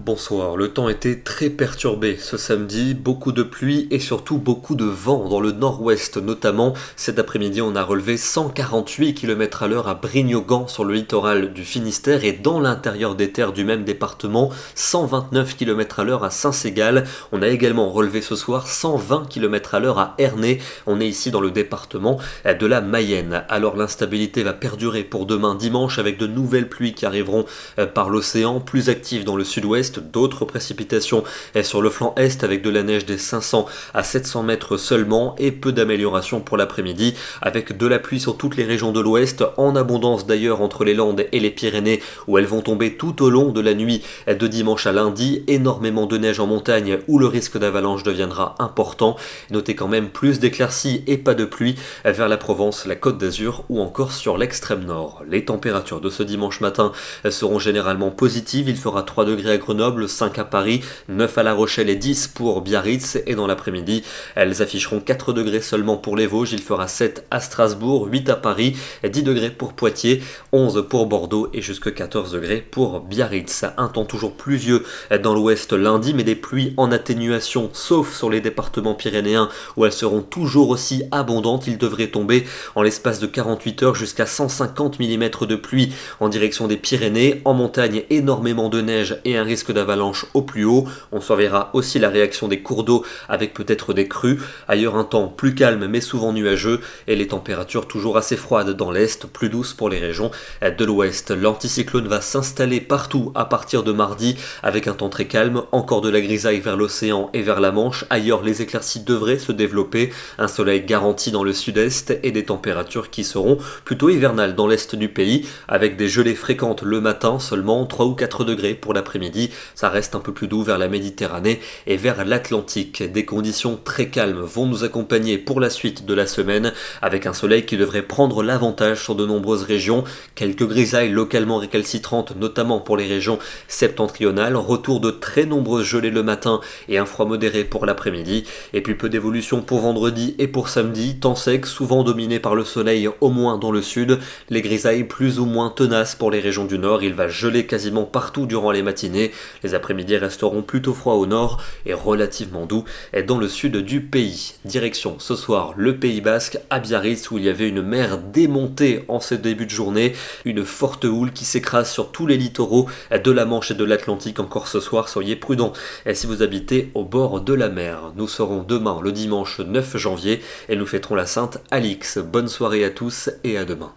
Bonsoir, le temps était très perturbé ce samedi, beaucoup de pluie et surtout beaucoup de vent dans le nord-ouest notamment. Cet après-midi on a relevé 148 km/h à Brignogan sur le littoral du Finistère et dans l'intérieur des terres du même département, 129 km/h à Saint-Ségal. On a également relevé ce soir 120 km/h à Ernée, on est ici dans le département de la Mayenne. Alors l'instabilité va perdurer pour demain dimanche avec de nouvelles pluies qui arriveront par l'océan, plus actives dans le sud-ouest. D'autres précipitations sur le flanc est avec de la neige des 500 à 700 mètres seulement et peu d'amélioration pour l'après-midi avec de la pluie sur toutes les régions de l'ouest, en abondance d'ailleurs entre les Landes et les Pyrénées où elles vont tomber tout au long de la nuit de dimanche à lundi, énormément de neige en montagne où le risque d'avalanche deviendra important. Notez quand même plus d'éclaircies et pas de pluie vers la Provence, la Côte d'Azur ou encore sur l'extrême nord. Les températures de ce dimanche matin seront généralement positives, il fera 3 degrés à Grenoble, 5 à Paris, 9 à La Rochelle et 10 pour Biarritz et dans l'après-midi, elles afficheront 4 degrés seulement pour les Vosges, il fera 7 à Strasbourg, 8 à Paris, 10 degrés pour Poitiers, 11 pour Bordeaux et jusque 14 degrés pour Biarritz. Un temps toujours pluvieux dans l'ouest lundi, mais des pluies en atténuation, sauf sur les départements pyrénéens où elles seront toujours aussi abondantes. Il devrait tomber en l'espace de 48 heures jusqu'à 150 mm de pluie en direction des Pyrénées. En montagne, énormément de neige et un risque d'avalanche au plus haut. On surveillera aussi la réaction des cours d'eau avec peut-être des crues. Ailleurs, un temps plus calme mais souvent nuageux et les températures toujours assez froides dans l'est, plus douces pour les régions de l'ouest. L'anticyclone va s'installer partout à partir de mardi avec un temps très calme, encore de la grisaille vers l'océan et vers la Manche. Ailleurs, les éclaircies devraient se développer, un soleil garanti dans le sud-est et des températures qui seront plutôt hivernales dans l'est du pays avec des gelées fréquentes le matin, seulement 3 ou 4 degrés pour l'après-midi. Ça reste un peu plus doux vers la Méditerranée et vers l'Atlantique. Des conditions très calmes vont nous accompagner pour la suite de la semaine avec un soleil qui devrait prendre l'avantage sur de nombreuses régions. Quelques grisailles localement récalcitrantes, notamment pour les régions septentrionales. Retour de très nombreuses gelées le matin et un froid modéré pour l'après-midi. Et puis peu d'évolution pour vendredi et pour samedi. Temps sec, souvent dominé par le soleil, au moins dans le sud. Les grisailles plus ou moins tenaces pour les régions du nord. Il va geler quasiment partout durant les matinées. Les après-midi resteront plutôt froids au nord et relativement doux dans le sud du pays. Direction ce soir le Pays Basque à Biarritz où il y avait une mer démontée en ce début de journée. Une forte houle qui s'écrase sur tous les littoraux de la Manche et de l'Atlantique encore ce soir. Soyez prudents si vous habitez au bord de la mer. Nous serons demain le dimanche 9 janvier et nous fêterons la Sainte Alix. Bonne soirée à tous et à demain.